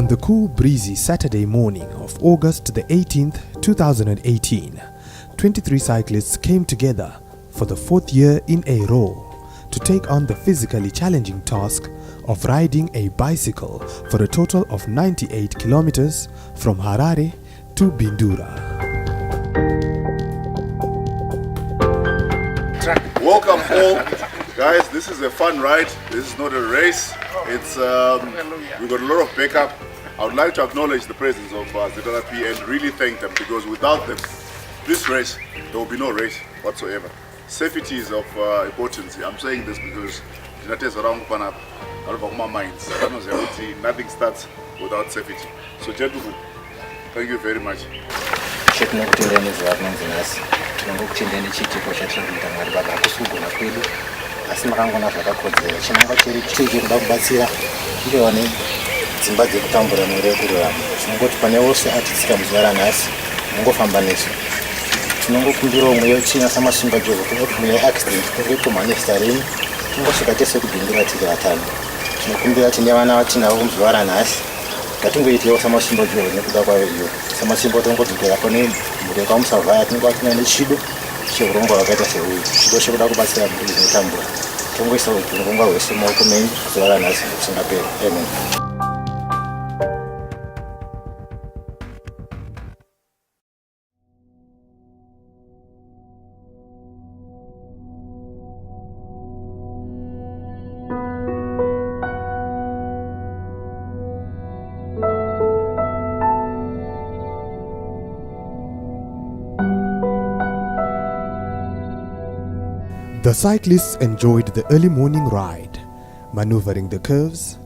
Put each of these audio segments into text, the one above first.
On the cool, breezy Saturday morning of August the 18th, 2018, 23 cyclists came together for the fourth year in a row to take on the physically challenging task of riding a bicycle for a total of 98 kilometers from Harare to Bindura. Welcome all, guys. This is a fun ride. This is not a race. It's we got a lot of backup. I would like to acknowledge the presence of ZLP and really thank them, because without them, this race, there will be no race whatsoever. Safety is of importance. I'm saying this because around my minds. Nothing starts without safety. So gentlemen, thank you very much. dzimba dzekutambura murekurura tinongoti pane wose atitsika muzvara nhasi mungofamba nesu tinongokumbira umwe yochinyasa masimba jozo kuti mune accident kunge kumhanesta reni tingosvika tese kubindura tiri vatano tinokumbira tine vana vatinavo kumuzvara nhasi ngatingoitiwo samasimba jozo nekuda kwavo iyo samasimba tongodzodzera pane mhuri kwamusavhaya tinenge vatina nechido cheurongo hwakaita seuyu chido chekuda kubatsira mhuri dzinotambura tongoisa upungunga hwese maoko menyu kuzvara nhasi kusingaperi. Amen. The cyclists enjoyed the early morning ride, maneuvering the curves,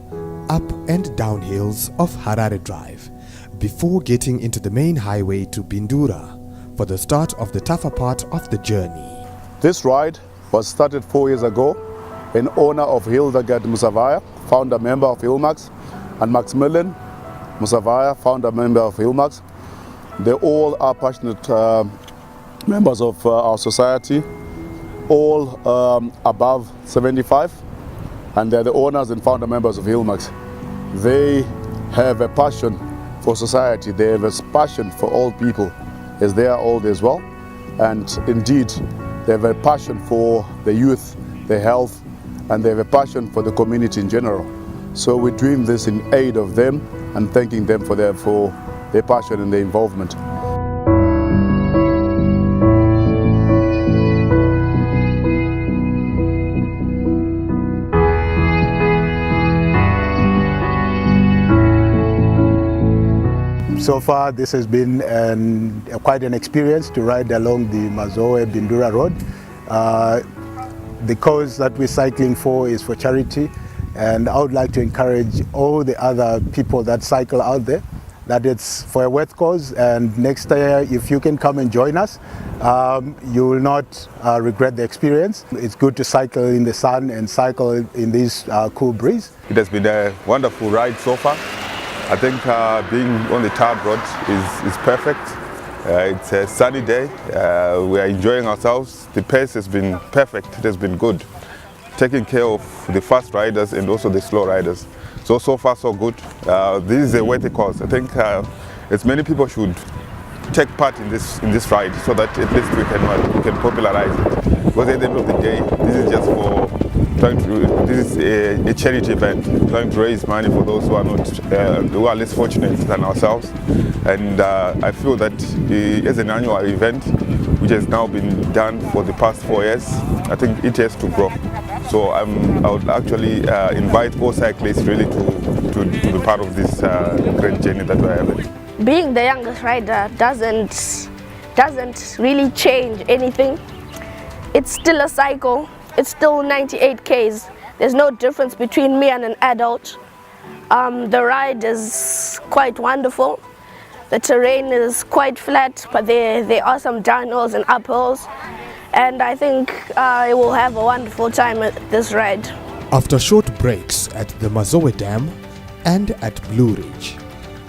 up and down hills of Harare Drive, before getting into the main highway to Bindura for the start of the tougher part of the journey. This ride was started 4 years ago in honor of Hildegard Musavaya, founder member of Hilmax, and Maximilian Musavaya, founder member of Hilmax. They all are passionate members of our society, all above 75, and they're the owners and founder members of Hilmax. They have a passion for society, they have a passion for all people, as they are old as well, and indeed they have a passion for the youth, the health, and they have a passion for the community in general. So we're doing this in aid of them and thanking them for their passion and their involvement. So far, this has been quite an experience to ride along the Mazoe-Bindura road. The cause that we're cycling for is for charity, and I would like to encourage all the other people that cycle out there that it's for a worth cause, and next year if you can come and join us, you will not regret the experience. It's good to cycle in the sun and cycle in this cool breeze. It has been a wonderful ride so far. I think being on the tarred road is perfect. It's a sunny day. We are enjoying ourselves. The pace has been perfect. It has been good. Taking care of the fast riders and also the slow riders. So far so good. This is a worthy cause. I think as many people should take part in this ride, so that at least we can popularize it. Because at the end of the day, this is just for this is a charity event, trying to raise money for those who are less fortunate than ourselves. And I feel that as an annual event, which has now been done for the past 4 years, I think it has to grow. So I would actually invite all cyclists really to be part of this great journey that we're having. Being the youngest rider doesn't really change anything. It's still a cycle. It's still 98 Ks. There's no difference between me and an adult. The ride is quite wonderful. The terrain is quite flat, but there are some downhills and uphills. And I think I will have a wonderful time at this ride. After short breaks at the Mazoe Dam and at Blue Ridge,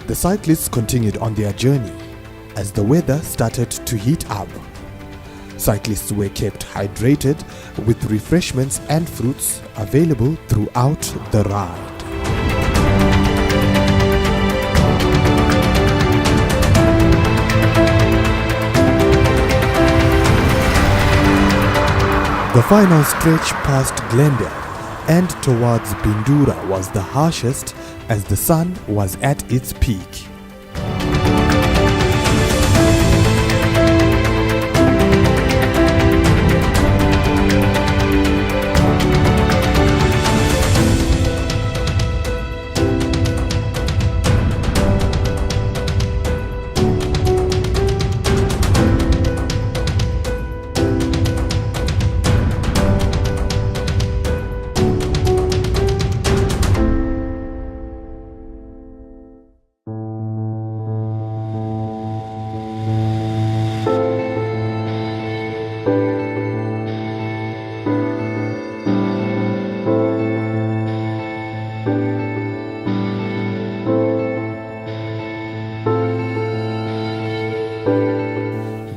the cyclists continued on their journey as the weather started to heat up. Cyclists were kept hydrated with refreshments and fruits available throughout the ride. The final stretch past Glendale and towards Bindura was the harshest as the sun was at its peak.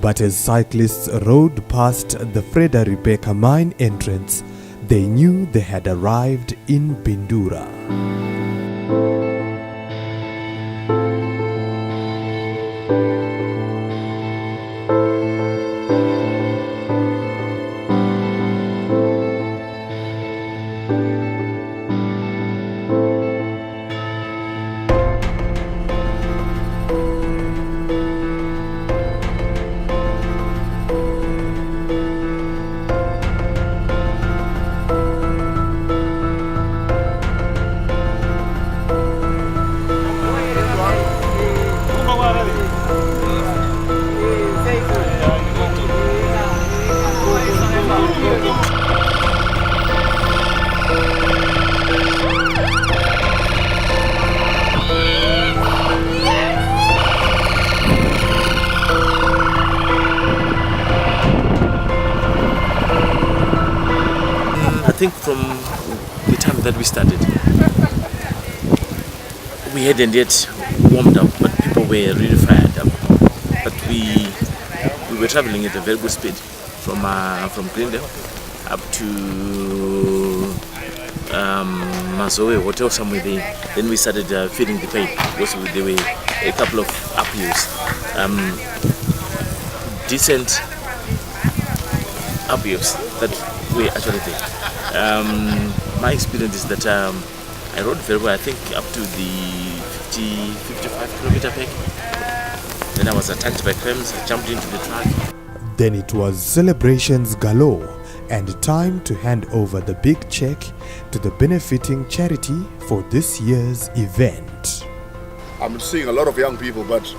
But as cyclists rode past the Freda Rebecca mine entrance, they knew they had arrived in Bindura. I think from the time that we started, we hadn't yet warmed up, but people were really fired up. But we were traveling at a very good speed from Glendale up to Mazoe Hotel somewhere there. Then we started feeling the pain because there were a couple of uphills, decent uphills that we actually did. My experience is that I rode very well, I think up to the 55 kilometer peak. Then I was attacked by cramps, I jumped into the truck. Then it was celebrations galore and time to hand over the big check to the benefiting charity for this year's event. I'm seeing a lot of young people, but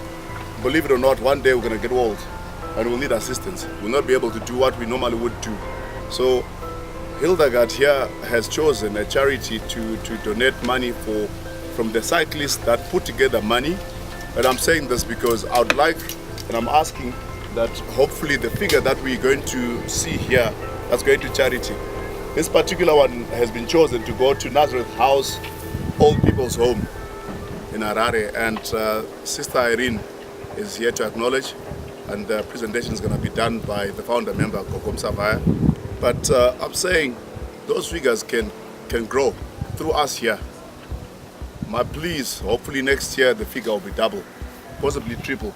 believe it or not, one day we're going to get old and we'll need assistance. We'll not be able to do what we normally would do. So Hildegard here has chosen a charity to donate money from the cyclists that put together money. And I'm saying this because I would like, and I'm asking that hopefully the figure that we're going to see here that's going to charity, this particular one has been chosen to go to Nazareth House, Old People's Home in Harare. And Sister Irene is here to acknowledge, and the presentation is going to be done by the founder member, Kokom Savaya. But I'm saying those figures can grow through us here. My please, hopefully next year the figure will be double, possibly triple.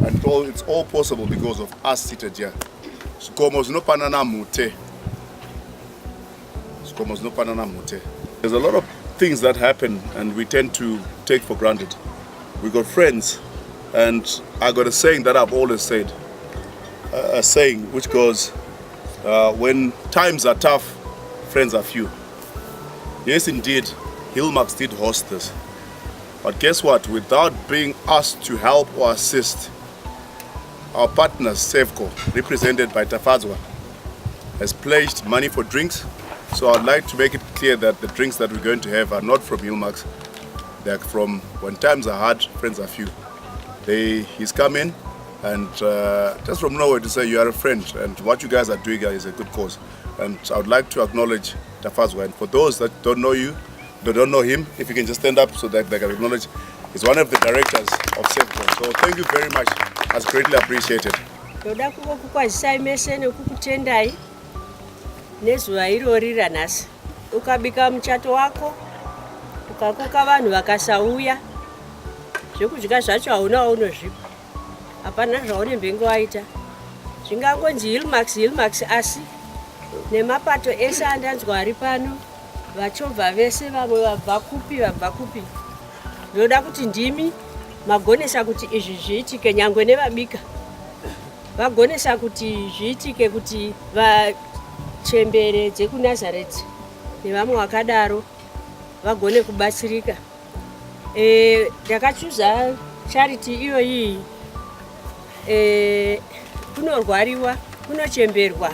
And it's all possible because of us seated here. There's a lot of things that happen and we tend to take for granted. We got friends, and I got a saying that I've always said, a saying which goes, when times are tough, friends are few. Yes, indeed, Hilmax did host this. But guess what? Without being asked to help or assist, our partners, Safeco, represented by Tafadzwa, has pledged money for drinks. So I'd like to make it clear that the drinks that we're going to have are not from Hilmax. They're from when times are hard, friends are few. He's come in and just from nowhere to say you are a friend and what you guys are doing is a good cause. And I would like to acknowledge Tafadzwa. And for those that don't know you, they don't know him, if you can just stand up so that they can acknowledge, he's one of the directors of Safeco. So thank you very much. That's greatly appreciated. Nezuva irori ranhasi ukabika muchato wako ukakoka vanhu vakasauya zvekudya zvacho hauna unozvipa hapana zvaunembengo waita zvingangonzi Hilmax asi nemapato ese andanzwa ari pano vachobva vese vamwe vabva kupi ndoda kuti ndimi magonesa kuti izvi zviitike nyangwe nevabika vagonesa kuti zviitike kuti vachembere dzekunazareti nevamwe vakadaro vagone kubatsirika. Ndakachuza charity iyoyi kunorwariwa kunochemberwa.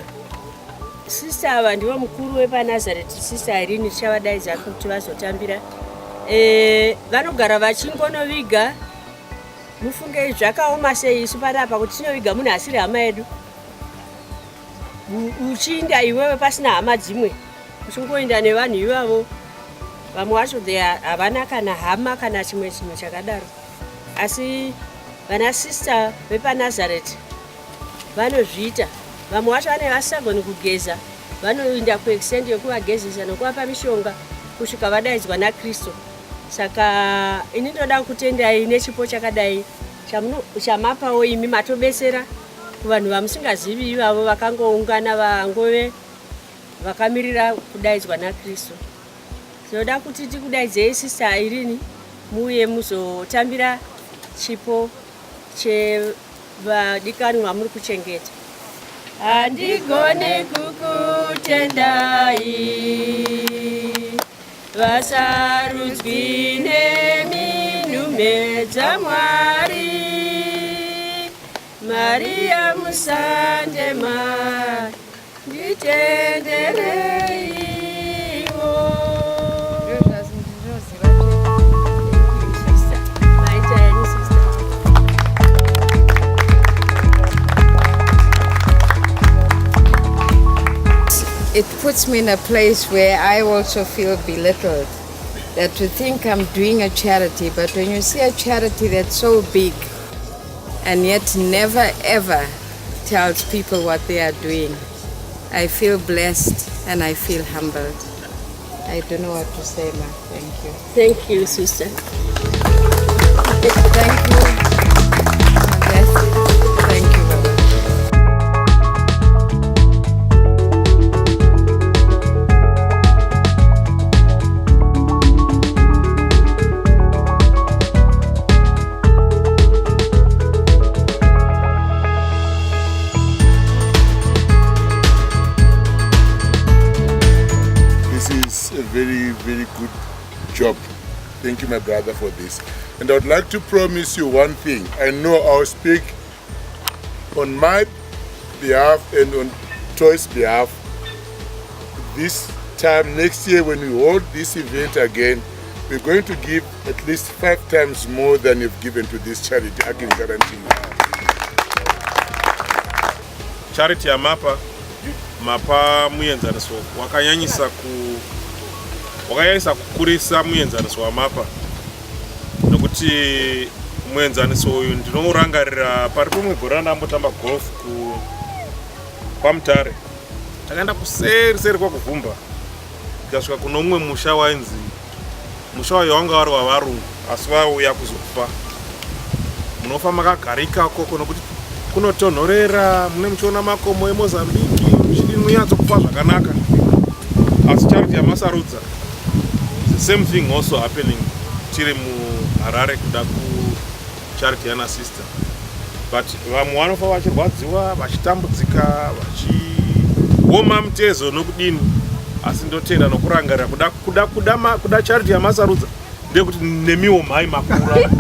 Sister ava ndivo mukuru wepanazareti, Sister Irene chavadaidza kuti vazotambira. Vanogara vachingonoviga, mufunge zvakaoma sei isu panapa kuti tinoviga munhu asiri hama yedu. Uchiinda iwewe pasina hama dzimwe, uchingoenda nevanhu ivavo. Vamwe vacho havana kana hama kana chimwe chinhu chakadaro. Asi vana sister vepanazareti vanozviita. Vamwe vacho vane vasagoni kugeza, vanoenda kuextend yokuvagezesa nokuvapa mishonga kusvika vadaidzwa naKristu. Saka ini ndoda kutendai nechipo chakadai chamapawo imi matobetsera kuvanhu vamusingazivi ivavo vakangoungana vangove vakamirira kudaidzwa naKristu. Tinoda kuti tikudaidzei Sister Irene muye muzotambira chipo chevadikani vamuri kuchengeta. Handigoni kukutendai vasarudzwi neminhume dzaMwari, Maria musandema nditendereiwo. It puts me in a place where I also feel belittled, that to think I'm doing a charity, but when you see a charity that's so big and yet never ever tells people what they are doing, I feel blessed and I feel humbled. I don't know what to say, ma. Thank you. Thank you, Sister. Thank you. Thank you, Baba. Very, very good job. Thank you, my brother, for this. And I would like to promise you one thing. I know I'll speak on my behalf and on Troy's behalf. This time next year when we hold this event again, we're going to give at least 5 times more than you've given to this charity. I can guarantee you. Charity ya mapa muenzaniso wakanyanyisa kukurisa muenzaniso wamapa, nokuti muenzaniso uyu ndinorangarira pari pomwe gore ndambotamba golf kwaMutare. Takaenda kuseri kwakuvhumba, tikasvika kuno umwe musha wainzi musha wayo wanga wari wavarungu asi vauya kuzofa. Munofa makagarika koko nokuti kunotonhorera, mune muchiona makomo eMozambique, muchiri munyatso kufa zvakanaka. Asi charity yamasarudza, the same thing also happening tiri muHarare kuda kucharity yana sister. But vamwe vanofa vachirwadziwa, vachitambudzika, vachioma mutezo nokudini. Asi ndotenda nokurangarira kuda charity yamasarudza ndekuti nemiwo mhai makura.